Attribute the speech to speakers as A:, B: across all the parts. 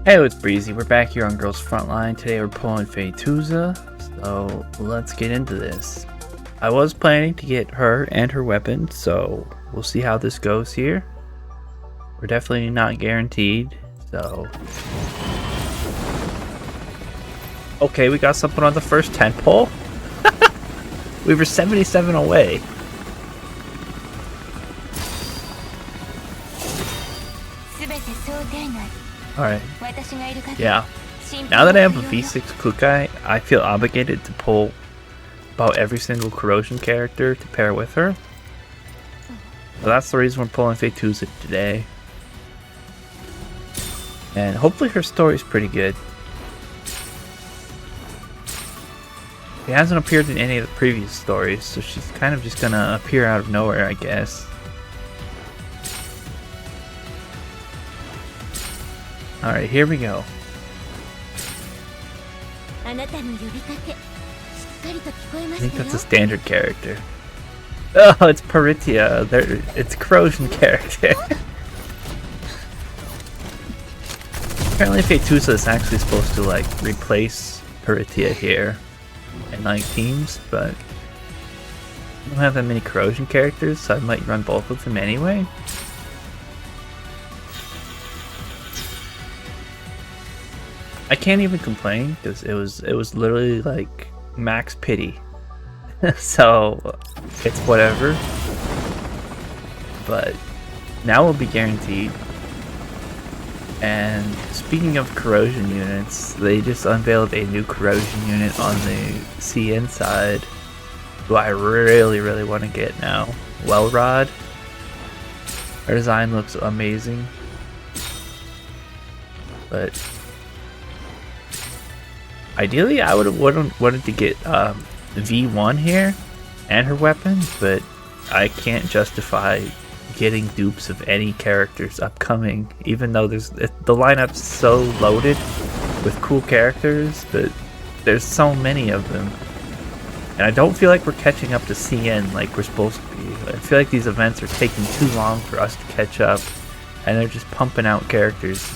A: Hey, it's Breezy. We're back here on Girls Frontline. Today we're pulling Phaetusa, so let's get into this. I was planning to get her and her weapon, so we'll see how this goes here. We're definitely not guaranteed, so... Okay, we got something on the first 10 pull. We were 77 away. Alright. Yeah. Now that I have a V6 Kukai, I feel obligated to pull about every single Corrosion character to pair with her. So that's the reason we're pulling Phaetusa today. And hopefully her story's pretty good. She hasn't appeared in any of the previous stories, so she's kind of just gonna appear out of nowhere, I guess. Alright, here we go. I think that's a standard character. Oh, it's Phaetusa. It's a Corrosion character. Apparently Phaetusa is actually supposed to like replace Phaetusa here in like teams, but I don't have that many Corrosion characters, so I might run both of them anyway. I can't even complain because it was literally like max pity. So it's whatever. But now we'll be guaranteed. And speaking of Corrosion units, they just unveiled a new Corrosion unit on the CN side, who I really want to get now. Wellrod. Her design looks amazing. But ideally, I would have wanted to get V1 here and her weapon, but I can't justify getting dupes of any characters upcoming, even though the lineup's so loaded with cool characters, but there's so many of them. And I don't feel like we're catching up to CN like we're supposed to be. I feel like these events are taking too long for us to catch up, and they're just pumping out characters.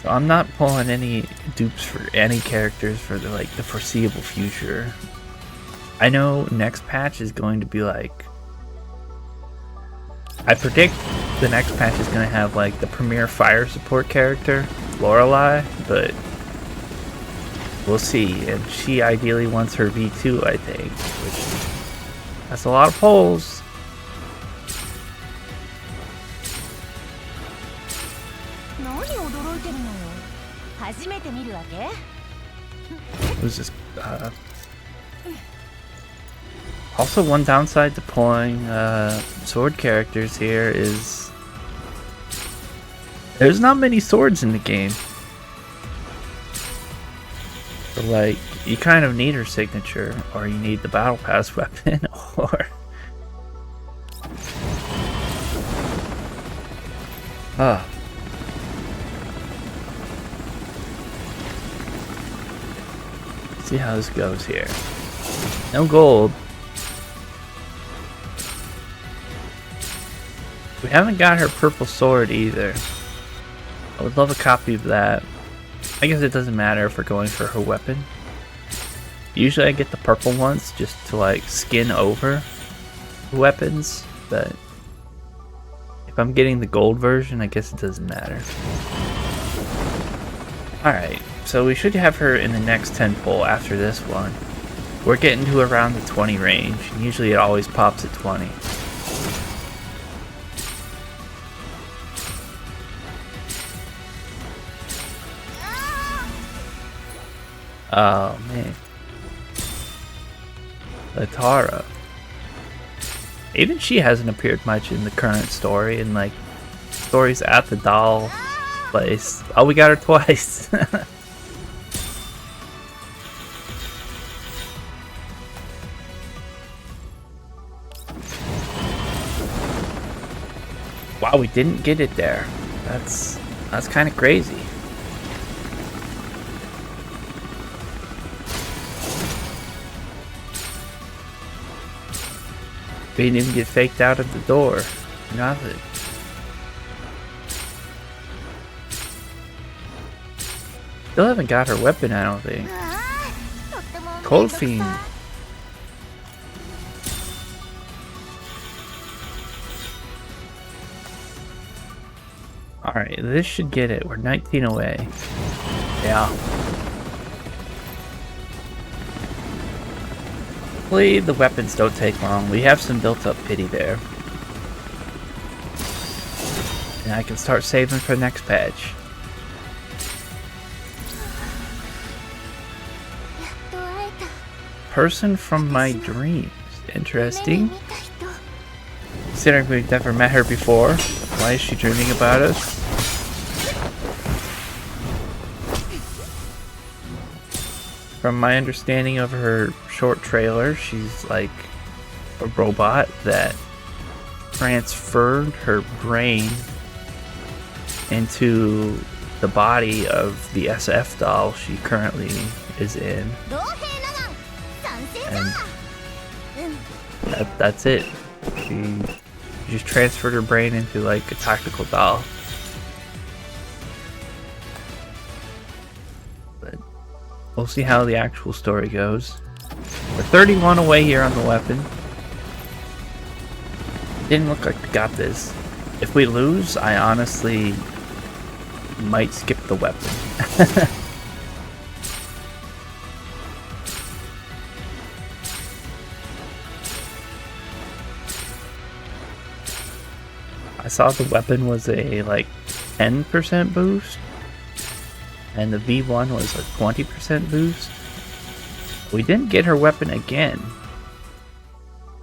A: So I'm not pulling any dupes for any characters for the foreseeable future. I know next patch is going to be like, I predict the next patch is going to have like the premier fire support character, Lorelei, but we'll see. And she ideally wants her V2, I think, which that's a lot of pulls. Who's this? Also, one downside to pulling sword characters here is there's not many swords in the game. So, like, you kind of need her signature, or you need the battle pass weapon, or see how this goes here. No gold. We haven't got her purple sword either. I would love a copy of that. I guess it doesn't matter if we're going for her weapon. Usually I get the purple ones just to like skin over the weapons, but if I'm getting the gold version, I guess it doesn't matter. Alright, so we should have her in the next 10 pull after this one. We're getting to around the 20 range, and usually it always pops at 20. Oh man. Latara. Even she hasn't appeared much in the current story, and like stories at the doll place. Oh, we got her twice. Wow, we didn't get it there. That's kind of crazy. We didn't even get faked out at the door. Nothing. Still haven't got her weapon, I don't think. Cold Fiend. Alright, this should get it. We're 19 away. Yeah. Hopefully the weapons don't take long. We have some built up pity there. And I can start saving for the next patch. Person from my dreams. Interesting. Considering we've never met her before, why is she dreaming about us? From my understanding of her short trailer, she's like a robot that transferred her brain into the body of the SF doll she currently is in. And that's it. She just transferred her brain into like a tactical doll. But we'll see how the actual story goes. We're 31 away here on the weapon. Didn't look like we got this. If we lose, I honestly might skip the weapon. I saw the weapon was a like 10% boost, and the V1 was a 20% boost. We didn't get her weapon again.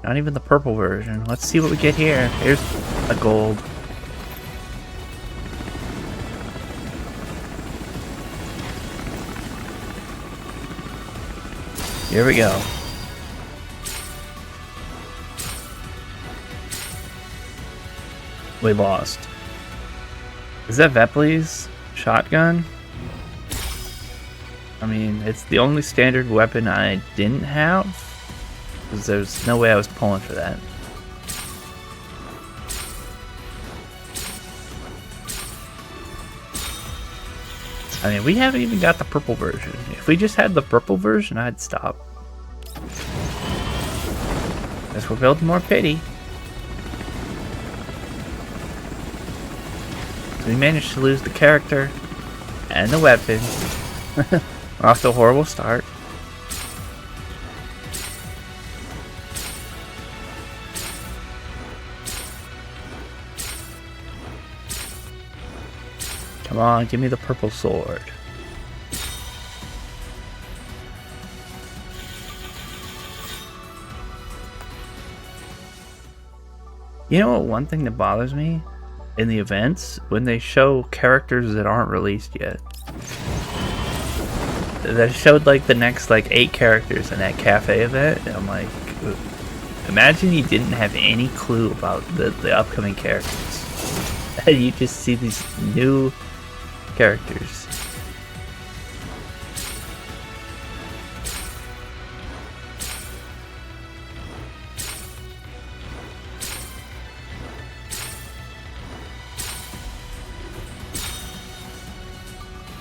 A: Not even the purple version. Let's see what we get here. Here's a gold. Here we go. We lost. Is that Vepley's shotgun? I mean, it's the only standard weapon I didn't have, because there's no way I was pulling for that. I mean, we haven't even got the purple version. If we just had the purple version, I'd stop. Guess we're building more pity. We managed to lose the character and the weapon. We're off to a horrible start. Come on, give me the purple sword. You know what, one thing that bothers me in the events, when they show characters that aren't released yet. They showed like the next like 8 characters in that cafe event, and I'm like, imagine you didn't have any clue about the upcoming characters. And you just see these new characters.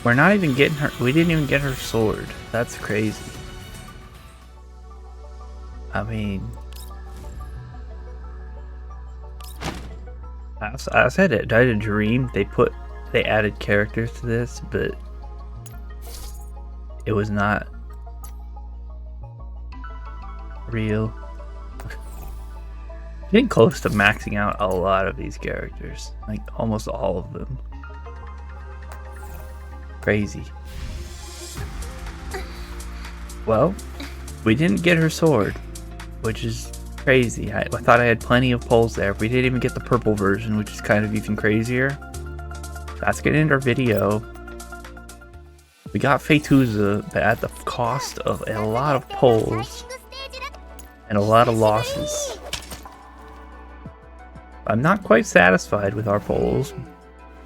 A: We're not even getting her. We didn't even get her sword. That's crazy. I mean, I said it. I had a dream. They added characters to this, but it was not real. Getting close to maxing out a lot of these characters, like almost all of them. Crazy. Well, we didn't get her sword, which is crazy. I thought I had plenty of pulls there. We didn't even get the purple version, which is kind of even crazier. That's gonna end our video. We got Phaetusa, but at the cost of a lot of pulls and a lot of losses. I'm not quite satisfied with our pulls,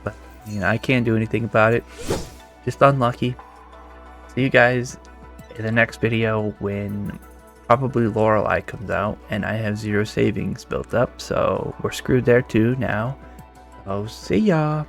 A: but I can't do anything about it. Just unlucky. See you guys in the next video when probably Lorelei comes out, and I have 0 savings built up, so we're screwed there too now. Oh, see ya.